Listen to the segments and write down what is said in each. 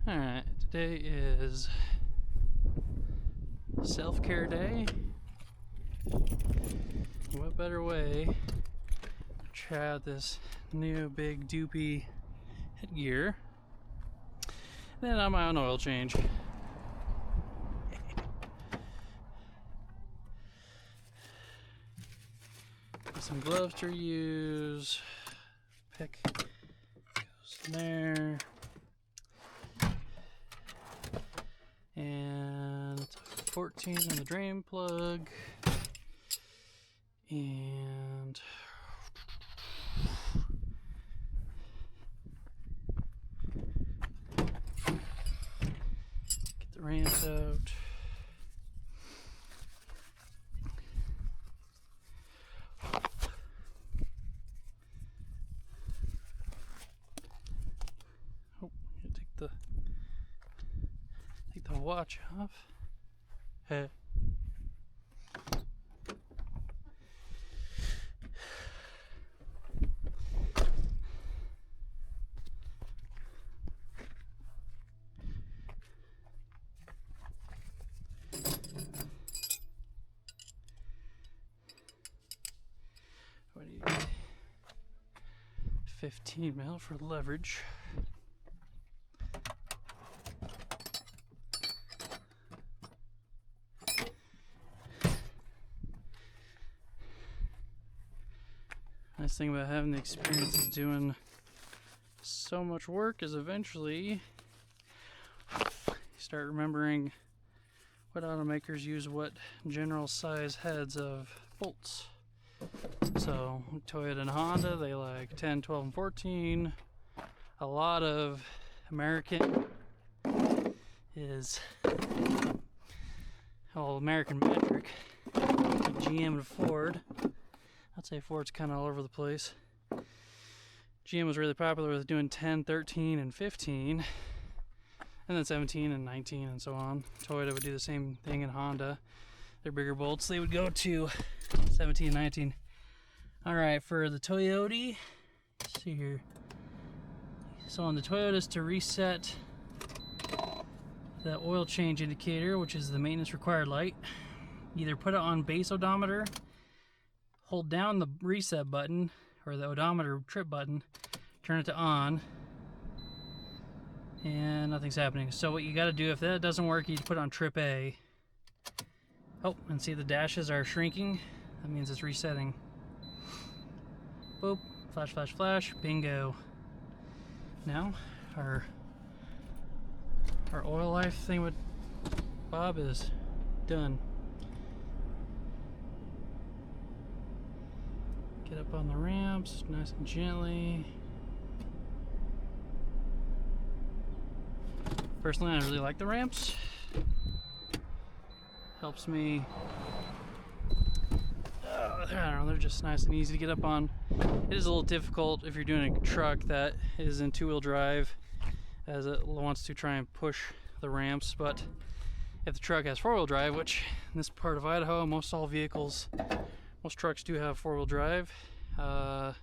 Alright, today is self-care day. What better way to try out this new big doopy headgear than on my own oil change. Got some gloves to reuse. Pick goes there. And it's a 14 on the drain plug. And get the ramps out. Oh, you take the watch off. Hey. What do you get? 15 mil for leverage. Nice thing about having the experience of doing so much work is eventually you start remembering what automakers use what general size heads of bolts. So Toyota and Honda, they like 10, 12, and 14. A lot of American is American metric, like GM and Ford. I'd say Ford's kind of all over the place. GM was really popular with doing 10, 13, and 15, and then 17 and 19 and so on. Toyota would do the same thing, in Honda. Their bigger bolts, they would go to 17, 19. Alright, for the Toyota, let's see here. So on the Toyotas, to reset the oil change indicator, which is the maintenance required light, either put it on base odometer, hold down the reset button or the odometer trip button, turn it to on, and nothing's happening. So what you got to do, if that doesn't work, you put it on trip A. Oh, and see the dashes are shrinking. That means it's resetting. Boop, flash, flash, flash, bingo. Now our oil life thing with Bob is done. Get up on the ramps, nice and gently. Personally, I really like the ramps. Helps me, I don't know, they're just nice and easy to get up on. It is a little difficult if you're doing a truck that is in two-wheel drive, as it wants to try and push the ramps, but if the truck has four-wheel drive, which in this part of Idaho, most trucks do have four-wheel drive. If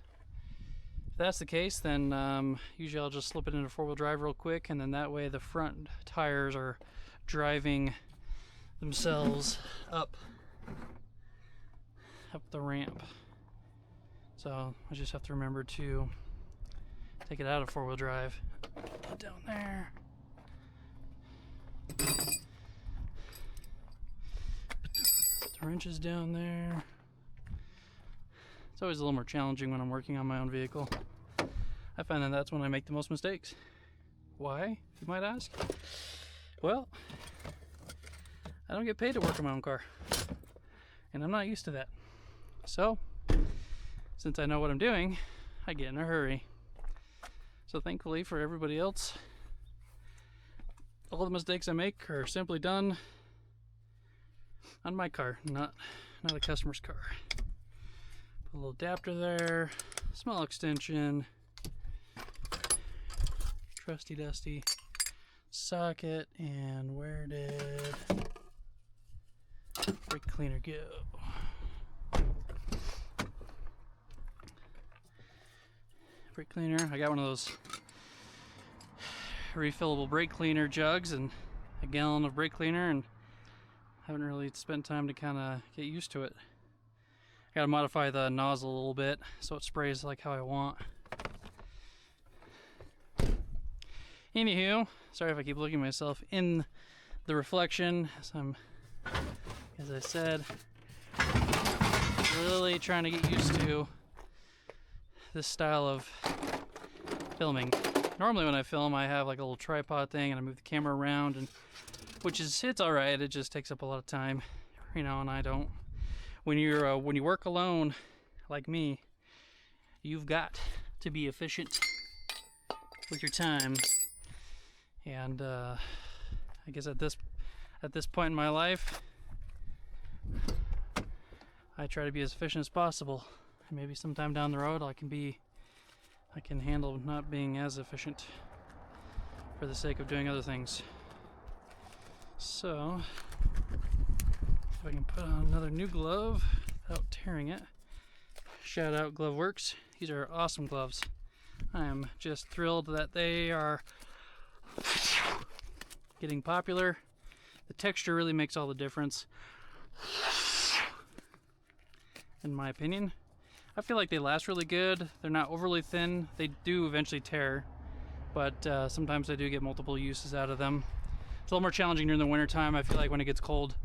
that's the case, then usually I'll just slip it into four-wheel drive real quick, and then that way the front tires are driving themselves up the ramp. So I just have to remember to take it out of four-wheel drive. Put it down there. Put the wrenches down there. It's always a little more challenging when I'm working on my own vehicle. I find that that's when I make the most mistakes. Why, you might ask? Well, I don't get paid to work on my own car, and I'm not used to that. So, since I know what I'm doing, I get in a hurry. So thankfully for everybody else, all the mistakes I make are simply done on my car, not a customer's car. Put a little adapter there, small extension, trusty dusty socket, and where did brake cleaner go? Brake cleaner, I got one of those refillable brake cleaner jugs and a gallon of brake cleaner, and haven't really spent time to kind of get used to it. I gotta modify the nozzle a little bit so it sprays like how I want. Anywho, sorry if I keep looking at myself in the reflection, as I said, really trying to get used to this style of filming. Normally when I film, I have like a little tripod thing and I move the camera around, and it's all right. It just takes up a lot of time, you know, and I don't. When you work alone, like me, you've got to be efficient with your time. And I guess at this point in my life, I try to be as efficient as possible. And maybe sometime down the road, I can handle not being as efficient for the sake of doing other things. So, if I can put on another new glove without tearing it. Shout out GloveWorks. These are awesome gloves. I am just thrilled that they are getting popular. The texture really makes all the difference, in my opinion. I feel like they last really good. They're not overly thin. They do eventually tear, but sometimes I do get multiple uses out of them. It's a little more challenging during the winter time. I feel like when it gets cold,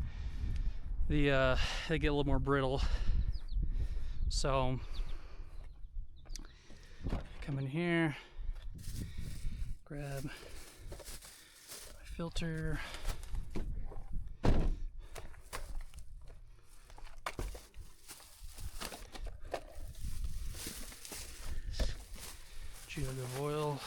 they get a little more brittle. So come in here, grab my filter. Jug of oil.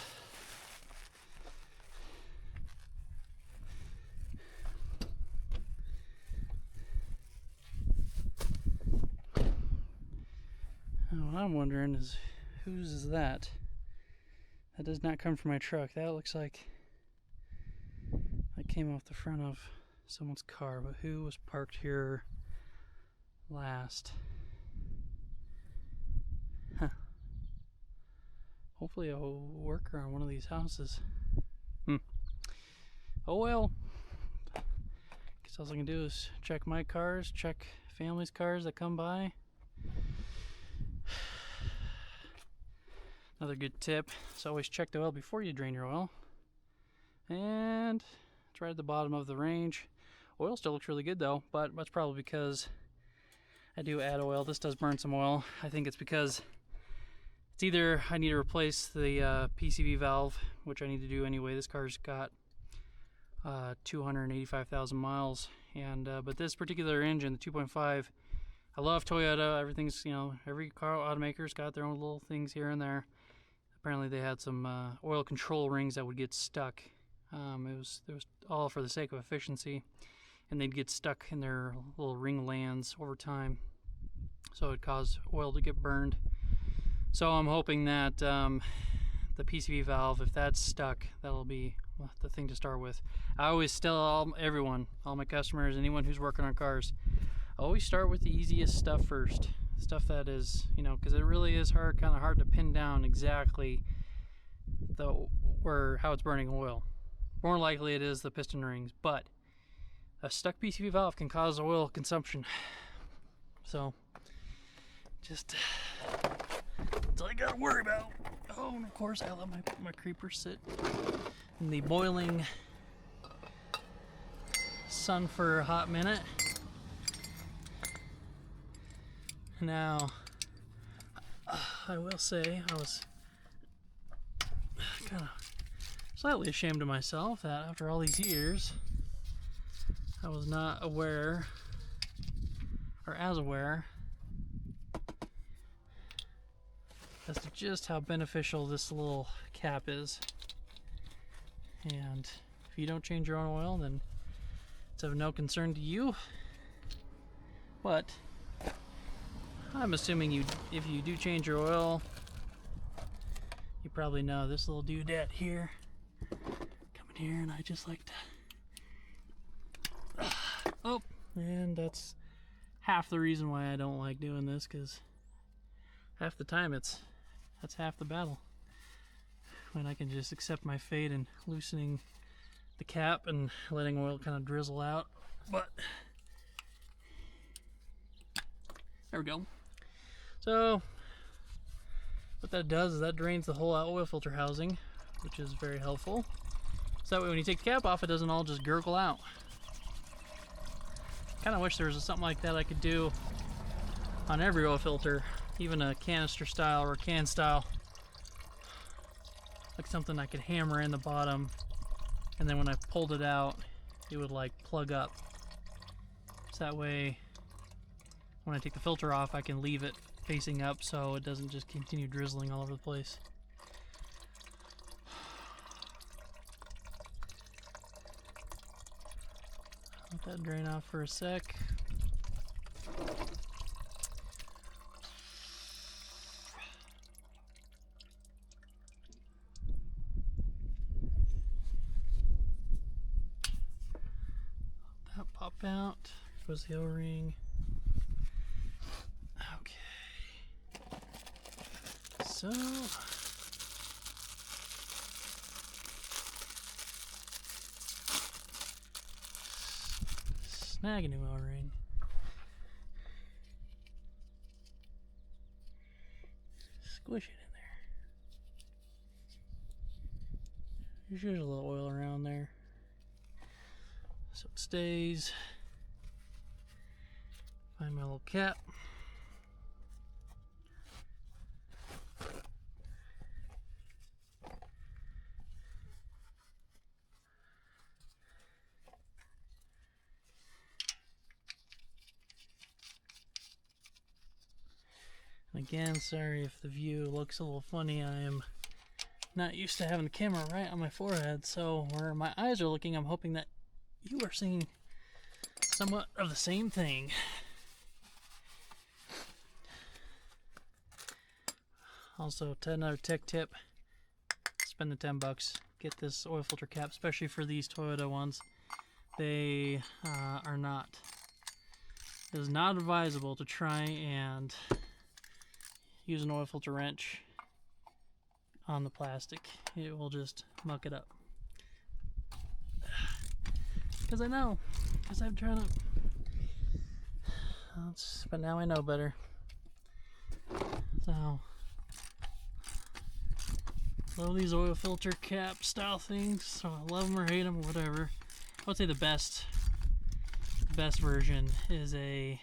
Now what I'm wondering is, whose is that? That does not come from my truck. That looks like that came off the front of someone's car, but who was parked here last? Huh. Hopefully a worker on one of these houses. Oh well. Guess all I can do is check my cars, check family's cars that come by. Another good tip is always check the oil before you drain your oil. And it's right at the bottom of the range. Oil still looks really good though, but that's probably because I do add oil. This does burn some oil. I think it's because it's either I need to replace the PCV valve, which I need to do anyway. This car's got 285,000 miles, and but this particular engine, the 2.5, I love Toyota. Everything's, you know, every car automaker's got their own little things here and there. Apparently they had some oil control rings that would get stuck. It was all for the sake of efficiency, and they'd get stuck in their little ring lands over time, so it caused oil to get burned. So I'm hoping that the PCV valve, if that's stuck, that'll be the thing to start with. I always tell all my customers, anyone who's working on cars, always start with the easiest stuff first. Stuff that is, you know, because it really is kind of hard to pin down exactly how it's burning oil. More likely it is the piston rings, but a stuck PCV valve can cause oil consumption. So just that's all I gotta worry about. Oh, and of course I let my creeper sit in the boiling sun for a hot minute. Now, I will say I was kind of slightly ashamed of myself that after all these years, I was not aware, or as aware, as to just how beneficial this little cap is. And if you don't change your own oil, then it's of no concern to you. But I'm assuming if you do change your oil, you probably know this little doodad here. Come in here, and I just like to. Oh, and that's half the reason why I don't like doing this, because half the time that's half the battle. when I can just accept my fate and loosening the cap and letting oil kind of drizzle out. But there we go. So what that does is that drains the whole oil filter housing, which is very helpful. So that way when you take the cap off, it doesn't all just gurgle out. Kind of wish there was something like that I could do on every oil filter, even a canister style or a can style. Like something I could hammer in the bottom, and then when I pulled it out, it would like plug up. So that way, when I take the filter off, I can leave it facing up so it doesn't just continue drizzling all over the place. Let that drain off for a sec. That pop out. There goes the O-ring. Okay. So snag a new O-ring. Squish it in there. There's usually a little oil around there, so it stays. Find my little cap. Again, sorry if the view looks a little funny. I am not used to having the camera right on my forehead, so where my eyes are looking, I'm hoping that you are seeing somewhat of the same thing. Also, another tech tip, spend the 10 bucks, get this oil filter cap, especially for these Toyota ones. They it is not advisable to try and use an oil filter wrench on the plastic. It will just muck it up. Because I know, because I've tried it. But now I know better. So, love these oil filter cap style things. So I love them or hate them or whatever. I would say the best version is a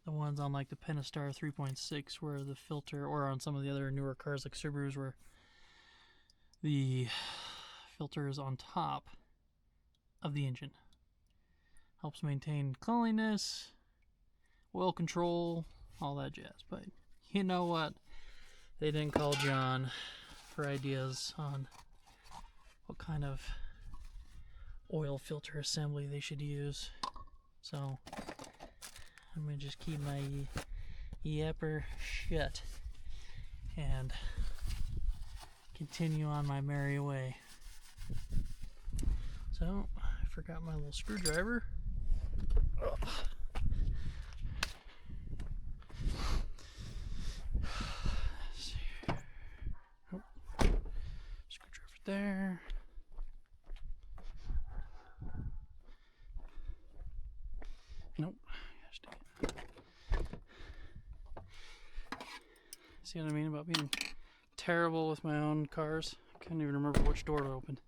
the ones on like the Pentastar 3.6 where the filter, or on some of the other newer cars like Subarus where the filter is on top of the engine. Helps maintain cleanliness, oil control, all that jazz. But you know what? They didn't call John for ideas on what kind of oil filter assembly they should use. So I'm going to just keep my yapper shut and continue on my merry way. So, I forgot my little screwdriver. Oh. Oh. Screwdriver there. Nope. See what I mean about being terrible with my own cars? I couldn't even remember which door to open.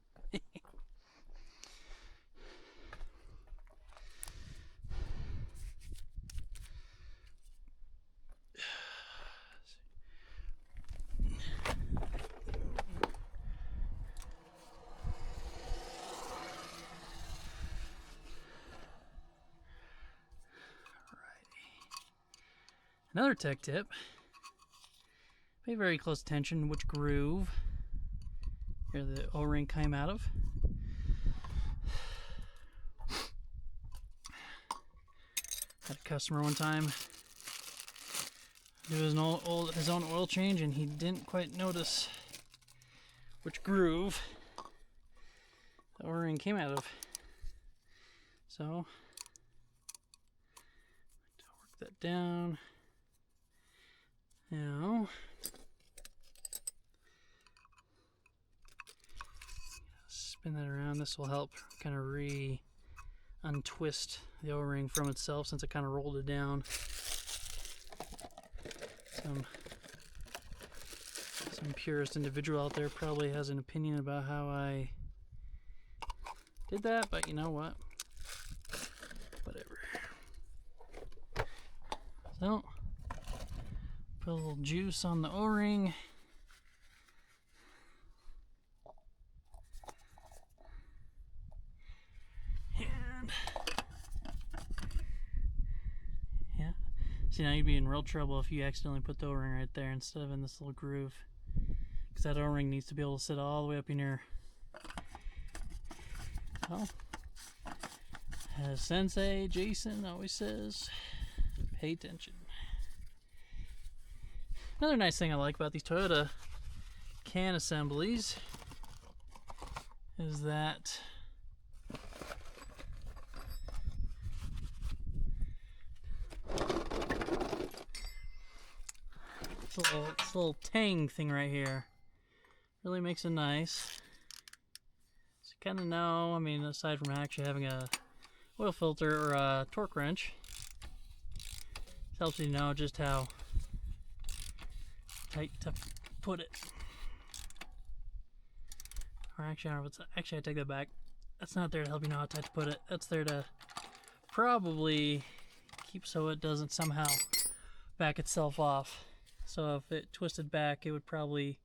Another tech tip, pay very close attention which groove here the O-ring came out of. Had a customer one time do his own oil change and he didn't quite notice which groove the O-ring came out of. So, work that down. Now, spin that around. This will help kind of untwist the O-ring from itself since it kind of rolled it down. Some purist individual out there probably has an opinion about how I did that, but you know what? Whatever. So, put a little juice on the O-ring. And yeah. See, now you'd be in real trouble if you accidentally put the O-ring right there instead of in this little groove. Because that O-ring needs to be able to sit all the way up in here. So, as Sensei Jason always says, pay attention. Another nice thing I like about these Toyota can assemblies is that this little tang thing right here really makes it nice. So you kind of know, I mean, aside from actually having a oil filter or a torque wrench, it helps you know just how tight to put it. Or actually, I don't know if it's, actually I take that back. That's not there to help you know how tight to put it. That's there to probably keep so it doesn't somehow back itself off. So if it twisted back, it would probably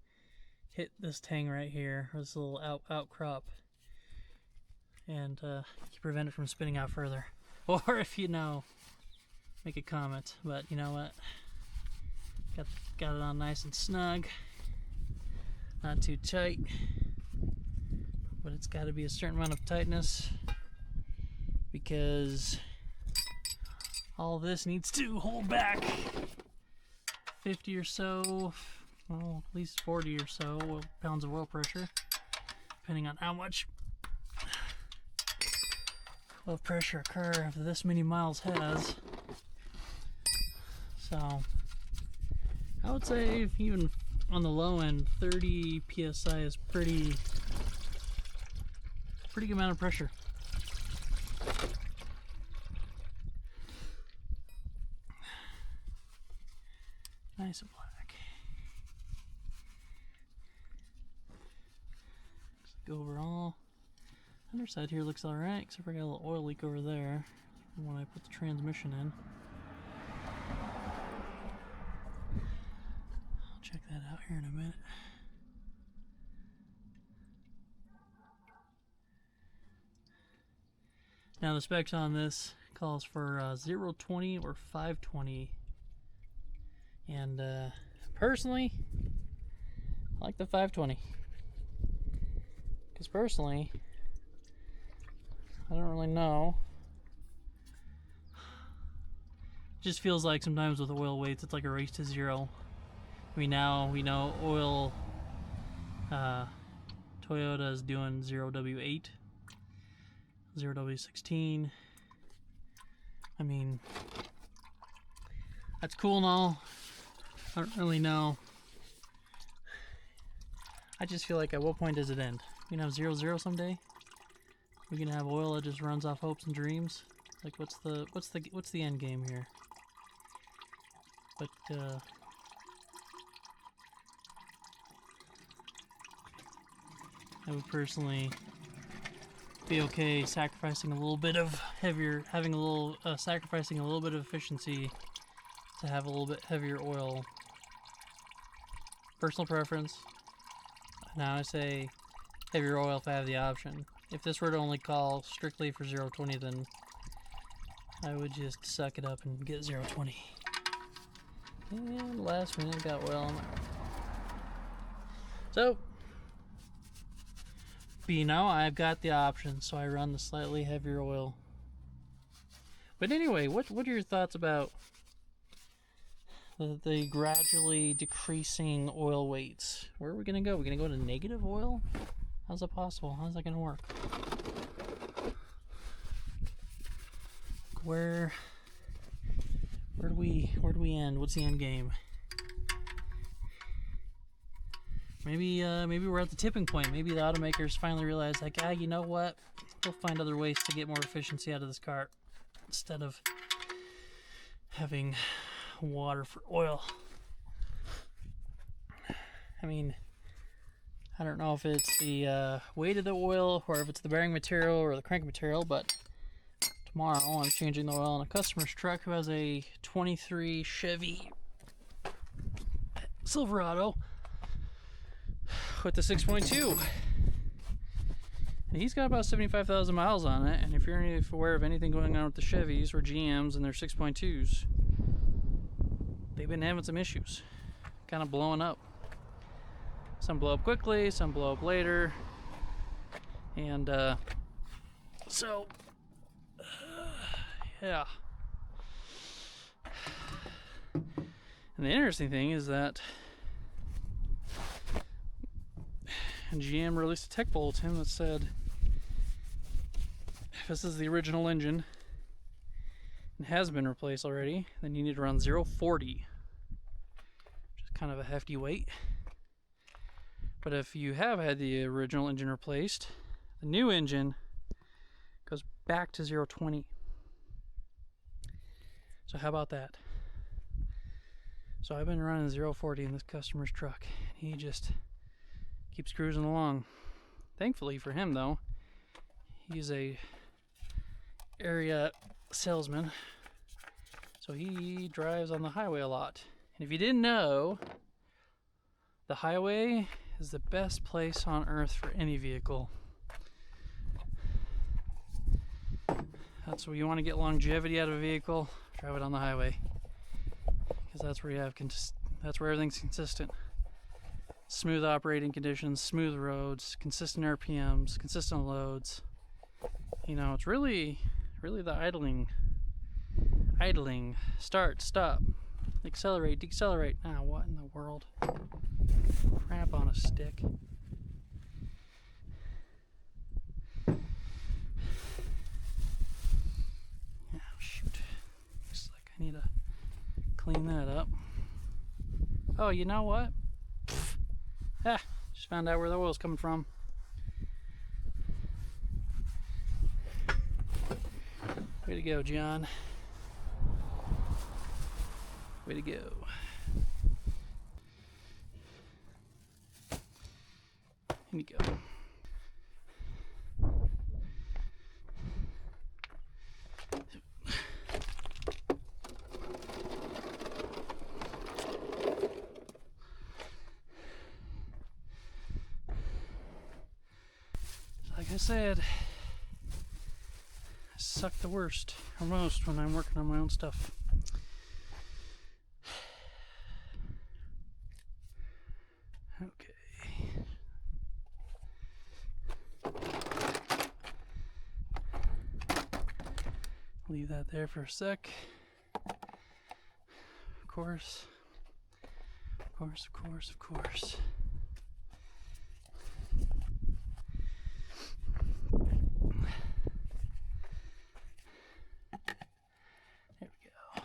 hit this tang right here, or this little outcrop, and prevent it from spinning out further. Or if you know, make a comment. But you know what? Got it on nice and snug, not too tight, but it's got to be a certain amount of tightness because all this needs to hold back 50 or so, well, at least 40 or so pounds of oil pressure, depending on how much oil pressure a car of this many miles has. So I would say even on the low end, 30 psi is pretty good amount of pressure. Nice and black. Go overall. Underside here looks alright, except for I got a little oil leak over there from when I put the transmission in. I'll check that out here in a minute. Now the specs on this calls for 020 or 520. And personally, I like the 520. Because personally, I don't really know. It just feels like sometimes with oil weights, it's like a race to zero. I mean, now we know oil, Toyota is doing 0W8, 0W16. I mean, that's cool and all. I don't really know. I just feel like at what point does it end? We can have 0-0 someday. We can have oil that just runs off hopes and dreams. Like what's the end game here? But I would personally be okay sacrificing a little bit of sacrificing a little bit of efficiency to have a little bit heavier oil. Personal preference. Now I say heavier oil if I have the option. If this were to only call strictly for 020, then I would just suck it up and get 020. And last minute got oil on my arm. So, I've got the option, so I run the slightly heavier oil. But anyway, what are your thoughts about the gradually decreasing oil weights? Where are we going to go? Are we going to go to negative oil? How's that possible? How's that going to work? Where do we end? What's the end game? Maybe we're at the tipping point. Maybe the automakers finally realize, like, you know what? We'll find other ways to get more efficiency out of this car instead of having water for oil. I mean, I don't know if it's the weight of the oil or if it's the bearing material or the crank material, but tomorrow I'm changing the oil on a customer's truck who has a 23 Chevy Silverado with the 6.2. And he's got about 75,000 miles on it, and if you're aware of anything going on with the Chevys or GMs and their 6.2s, they've been having some issues, kind of blowing up. Some blow up quickly, some blow up later, and yeah. And the interesting thing is that GM released a tech bulletin that said if this is the original engine and has been replaced already, then you need to run 0-40, which is kind of a hefty weight. But if you have had the original engine replaced, the new engine goes back to 0-20. So how about that? So I've been running 0-40 in this customer's truck. He just keeps cruising along. Thankfully for him though, he's a area salesman, so he drives on the highway a lot. And if you didn't know, the highway is the best place on earth for any vehicle. That's where you want to get longevity out of a vehicle, drive it on the highway, because that's where you have that's where everything's consistent. Smooth operating conditions, smooth roads, consistent RPMs, consistent loads. You know, it's really the idling, start, stop, accelerate, decelerate. Ah, what in the world? Crap on a stick. Oh, shoot. Looks like I need to clean that up. Oh, you know what? Just found out where the oil's coming from. Way to go, John. Way to go. Here you go. Like I said, I suck the worst or most when I'm working on my own stuff. Okay. Leave that there for a sec. Of course. There we go.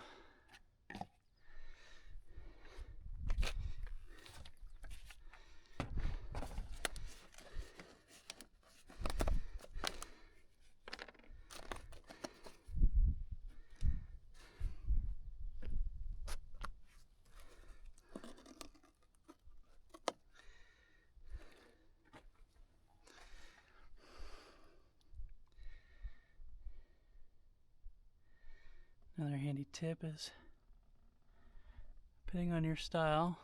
Another handy tip is, depending on your style,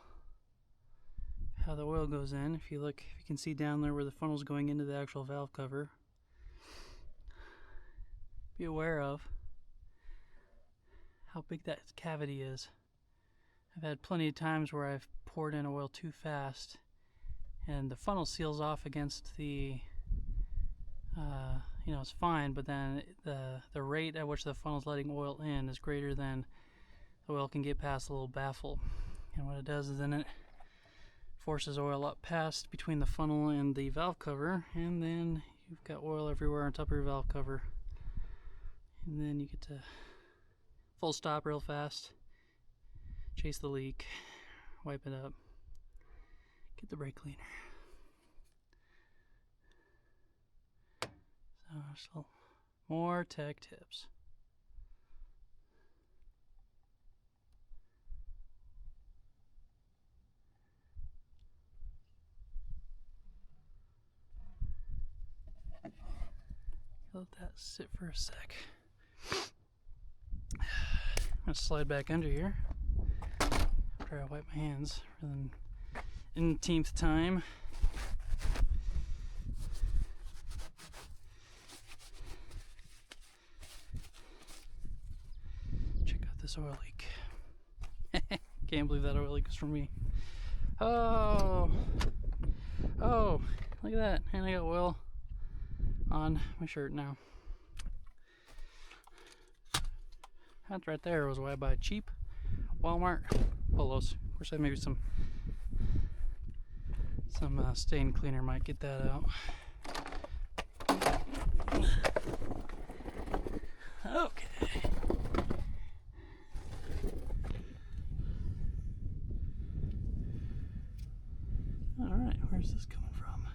how the oil goes in. If you can see down there where the funnel's going into the actual valve cover, be aware of how big that cavity is. I've had plenty of times where I've poured in oil too fast and the funnel seals off against the it's fine, but then the rate at which the funnel's letting oil in is greater than the oil can get past the little baffle. And what it does is then it forces oil up past between the funnel and the valve cover, and then you've got oil everywhere on top of your valve cover. And then you get to full stop real fast, chase the leak, wipe it up, get the brake cleaner. So more tech tips. Let that sit for a sec. I'm gonna slide back under here after I wipe my hands rather than umpteenth time. Check out this oil leak. Can't believe that oil leak is from me. Oh, look at that. And I got oil on my shirt now. That right there was why I buy cheap Walmart polos. Of course, maybe some stain cleaner might get that out. Okay. All right, where's this coming from?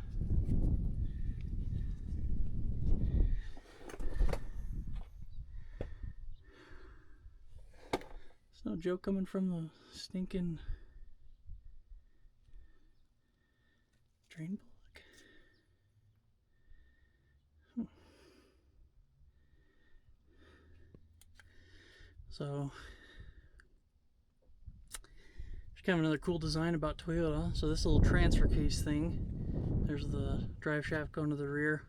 It's no joke coming from the stinking drain plug. So, there's kind of another cool design about Toyota. So this little transfer case thing, there's the drive shaft going to the rear.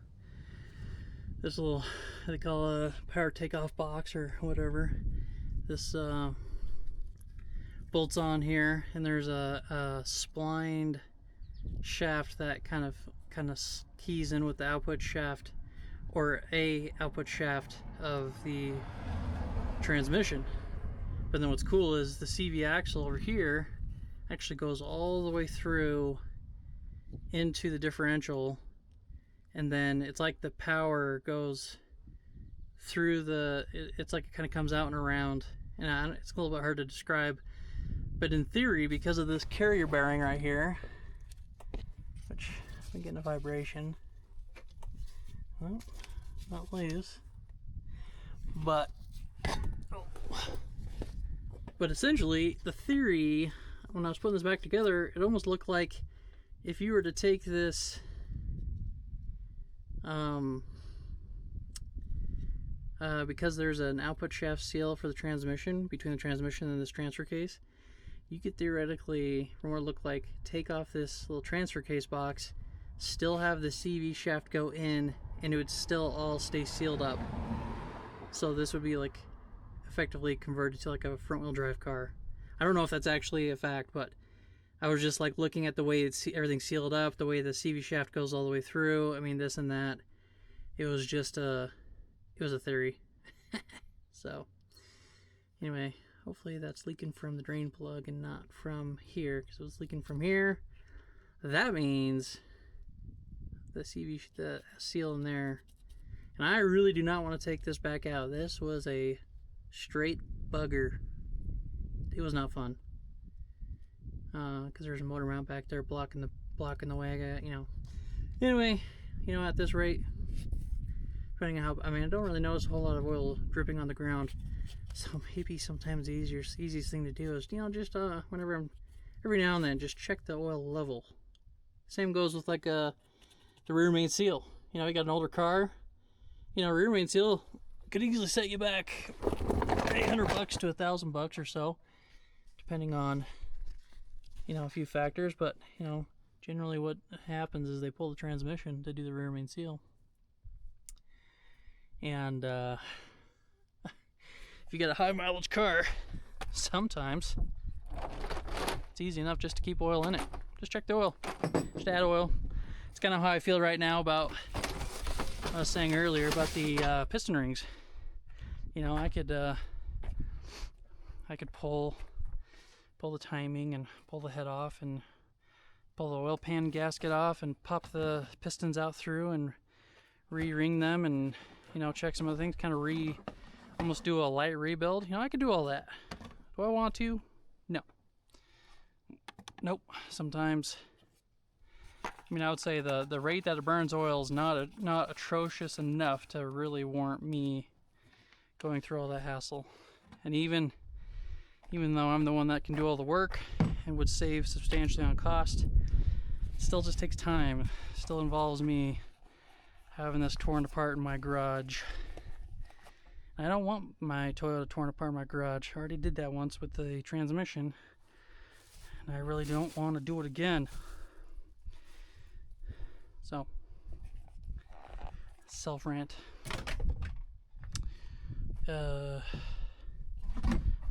This little, they call a power takeoff box or whatever. This bolts on here, and there's a splined shaft that kind of keys in with the output shaft, or a output shaft of the transmission. But then what's cool is the CV axle over here actually goes all the way through into the differential, and then it's like the power goes through the, it's like it kind of comes out and around, and it's a little bit hard to describe, but in theory, because of this carrier bearing right here, which I'm getting a vibration, well, not loose, but essentially the theory, when I was putting this back together, it almost looked like if you were to take this because there's an output shaft seal for the transmission, between the transmission and this transfer case, you could theoretically, from what it looked like, take off this little transfer case box, still have the CV shaft go in, and it would still all stay sealed up. So this would be like effectively converted to like a front wheel drive car. I don't know if that's actually a fact, but I was just like looking at the way everything's sealed up, the way the CV shaft goes all the way through. I mean, this and that. It was just it was a theory. So anyway, hopefully that's leaking from the drain plug and not from here, because it was leaking from here. That means the seal in there. And I really do not want to take this back out. This was a straight bugger. It was not fun. Because there's a motor mount back there blocking the way. I got, Anyway, at this rate, depending on how, I don't really notice a whole lot of oil dripping on the ground. So maybe sometimes the easiest thing to do is, just whenever every now and then, just check the oil level. Same goes with like the rear main seal. You got an older car, rear main seal could easily set you back $800 to $1,000 or so, depending on a few factors. But generally what happens is they pull the transmission to do the rear main seal, and if you got a high mileage car, sometimes it's easy enough just to keep oil in it. Just check the oil, just add oil. It's kind of how I feel right now about what I was saying earlier about the piston rings. I could pull the timing and pull the head off and pull the oil pan gasket off and pop the pistons out through and re-ring them and check some other things, kind of almost do a light rebuild. I could do all that. Do I want to? No. Nope. Sometimes I mean, I would say the rate that it burns oil is not atrocious enough to really warrant me going through all that hassle. And even though I'm the one that can do all the work and would save substantially on cost, it still just takes time. It still involves me having this torn apart in my garage. I don't want my Toyota torn apart in my garage. I already did that once with the transmission, and I really don't want to do it again. So, self-rant. Another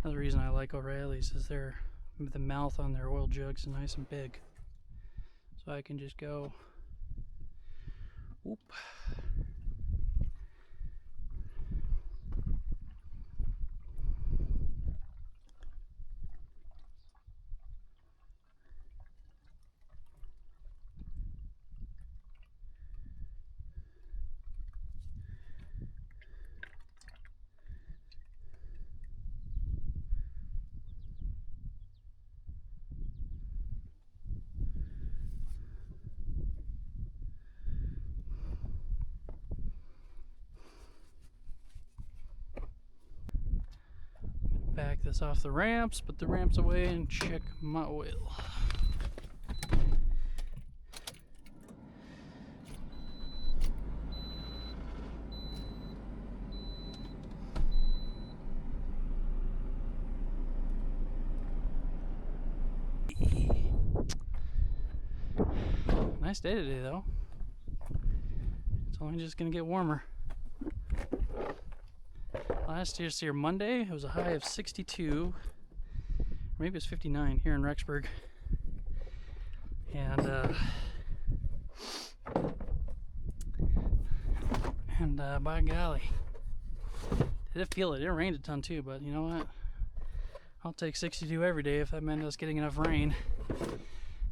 reason I like O'Reilly's is the mouth on their oil jugs is nice and big. So I can just go, whoop. Back this off the ramps, put the ramps away, and check my oil. Nice day today, though. It's only just gonna get warmer. Last year Monday, it was a high of 62, maybe it was 59 here in Rexburg, and by golly, did it feel it. It rained a ton too, but you know what? I'll take 62 every day if that meant us getting enough rain,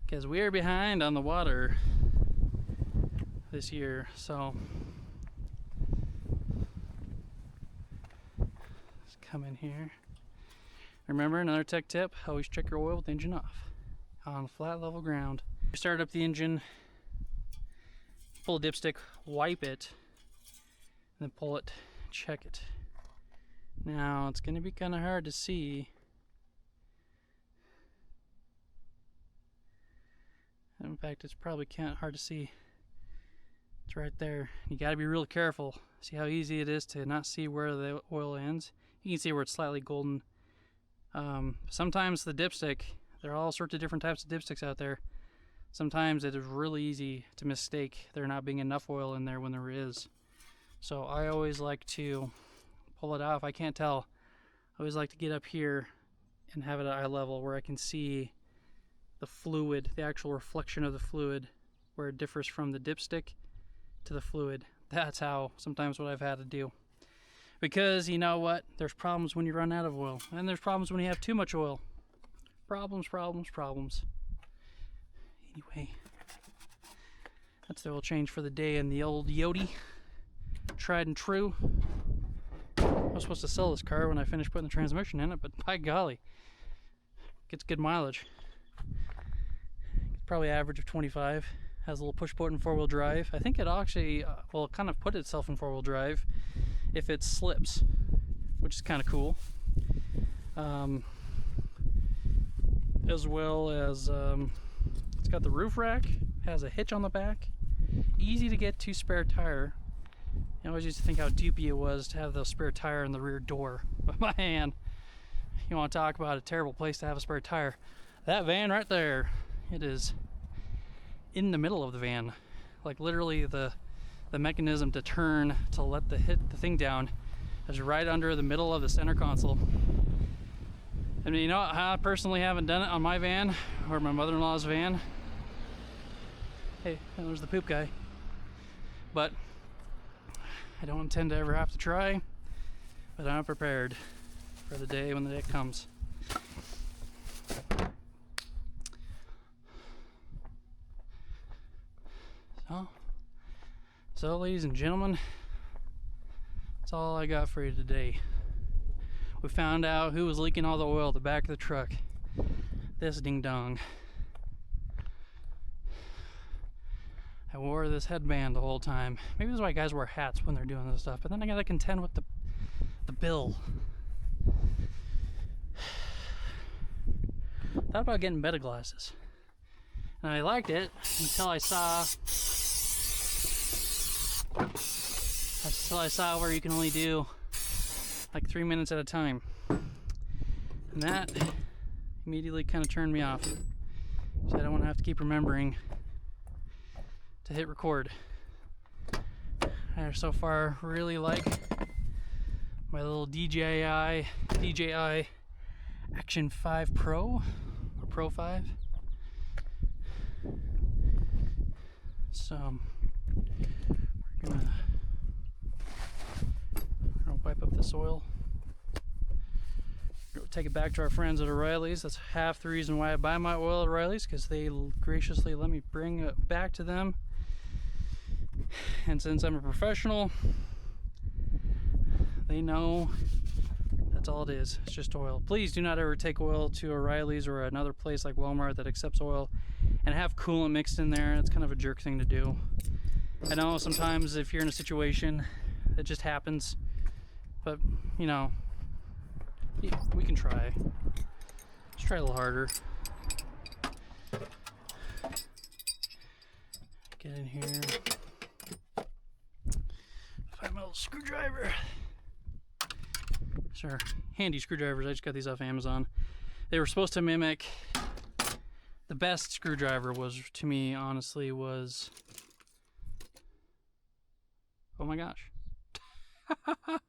because we are behind on the water this year. So come in here. Remember, another tech tip, always check your oil with the engine off on flat level ground. Start up the engine, pull the dipstick, wipe it, and then pull it, check it. Now it's going to be kind of hard to see. In fact, it's probably hard to see. It's right there. You got to be real careful. See how easy it is to not see where the oil ends. You can see where it's slightly golden. Sometimes the dipstick, there are all sorts of different types of dipsticks out there. Sometimes it is really easy to mistake there not being enough oil in there when there is. So I always like to pull it off. I can't tell. I always like to get up here and have it at eye level where I can see the fluid, the actual reflection of the fluid, where it differs from the dipstick to the fluid. That's how sometimes what I've had to do. Because you know what? There's problems when you run out of oil. And there's problems when you have too much oil. Problems, problems, problems. Anyway, that's the oil change for the day in the old Yodi. Tried and true. I was supposed to sell this car when I finished putting the transmission in it, but by golly, gets good mileage. It's probably average of 25. Has a little push button four-wheel drive. I think it actually will kind of put itself in four-wheel drive if it slips, which is kind of cool. As well as it's got the roof rack, has a hitch on the back, easy to get to spare tire. I always used to think how doopy it was to have the spare tire in the rear door. But man, you want to talk about a terrible place to have a spare tire. That van right there, it is in the middle of the van. Like literally the mechanism to turn to let hit the thing down is right under the middle of the center console. I mean, you know, I personally haven't done it on my van or my mother-in-law's van. Hey, there's the poop guy. But I don't intend to ever have to try, but I'm prepared for the day when the day comes. So ladies and gentlemen, that's all I got for you today. We found out who was leaking all the oil at the back of the truck. This ding dong. I wore this headband the whole time. Maybe that's why guys wear hats when they're doing this stuff, but then I gotta contend with the bill. Thought about getting better glasses. And I liked it until I saw where you can only do like 3 minutes at a time. And that immediately kind of turned me off. So I don't want to have to keep remembering to hit record. I so far really like my little DJI Action 5 Pro or Pro 5. So we're gonna wipe up this oil. Take it back to our friends at O'Reilly's. That's half the reason why I buy my oil at O'Reilly's, because they graciously let me bring it back to them. And since I'm a professional, they know that's all it is. It's just oil. Please do not ever take oil to O'Reilly's or another place like Walmart that accepts oil and have coolant mixed in there. It's kind of a jerk thing to do. I know sometimes if you're in a situation, it just happens. But, you know, we can try. Let's try a little harder. Get in here. Find my little screwdriver. These are handy screwdrivers. I just got these off Amazon. They were supposed to mimic. The best screwdriver was, to me, honestly, was. Oh my gosh.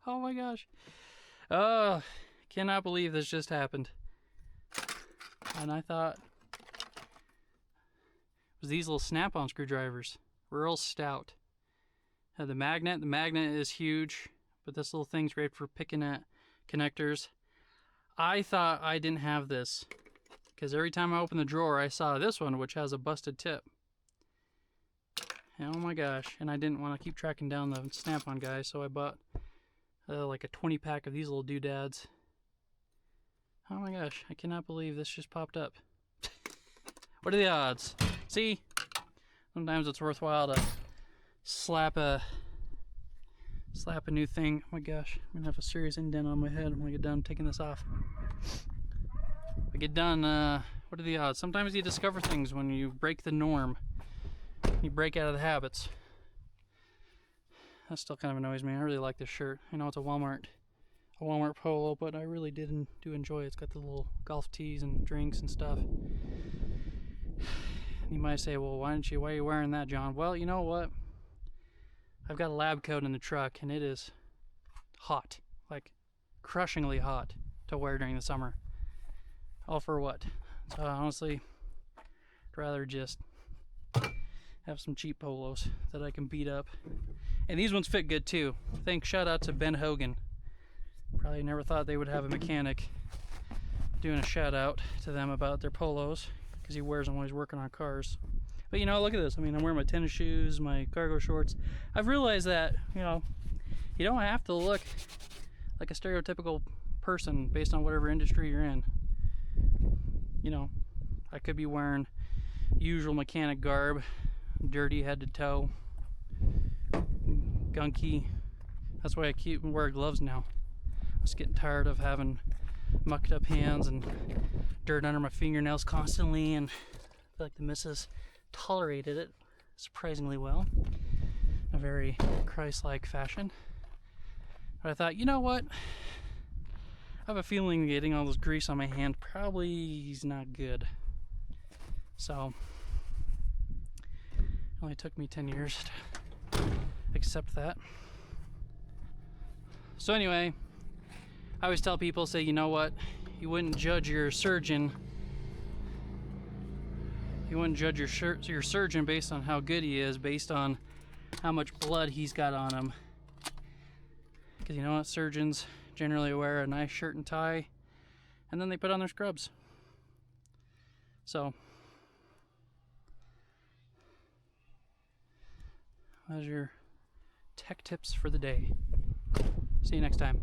Oh my gosh. Oh, cannot believe this just happened. And I thought it was these little snap-on screwdrivers. Real stout. Had the magnet. The magnet is huge, but this little thing's great for picking at connectors. I thought I didn't have this, because every time I opened the drawer, I saw this one, which has a busted tip. And oh my gosh, and I didn't want to keep tracking down the snap-on guy, so I bought like a 20 pack of these little doodads. Oh my gosh, I cannot believe this just popped up. What are the odds? See? Sometimes it's worthwhile to slap a new thing. Oh my gosh, I'm gonna have a serious indent on my head when I get done taking this off. If I get done, what are the odds? Sometimes you discover things when you break the norm. You break out of the habits. That still kind of annoys me. I really like this shirt. I know it's a Walmart polo, but I really do enjoy it. It's got the little golf tees and drinks and stuff. You might say, well, why are you wearing that, John? Well, you know what? I've got a lab coat in the truck, and it is hot, like crushingly hot to wear during the summer. All for what? So honestly, I'd rather just have some cheap polos that I can beat up. And these ones fit good too. Shout out to Ben Hogan. Probably never thought they would have a mechanic doing a shout out to them about their polos, because he wears them when he's working on cars. But you know, look at this. I mean, I'm wearing my tennis shoes, my cargo shorts. I've realized that, you know, you don't have to look like a stereotypical person based on whatever industry you're in. You know, I could be wearing usual mechanic garb, dirty head to toe, gunky. That's why I keep wearing gloves now. I'm just getting tired of having mucked up hands and dirt under my fingernails constantly, and I feel like the missus tolerated it surprisingly well in a very Christ-like fashion. But I thought, you know what? I have a feeling getting all this grease on my hand probably is not good. So it only took me 10 years to accept that. So anyway, I always tell people, say, you know what? You wouldn't judge your surgeon. You wouldn't judge your surgeon based on how good he is, based on how much blood he's got on him. Because you know what? Surgeons generally wear a nice shirt and tie, and then they put on their scrubs. So those are your tech tips for the day. See you next time.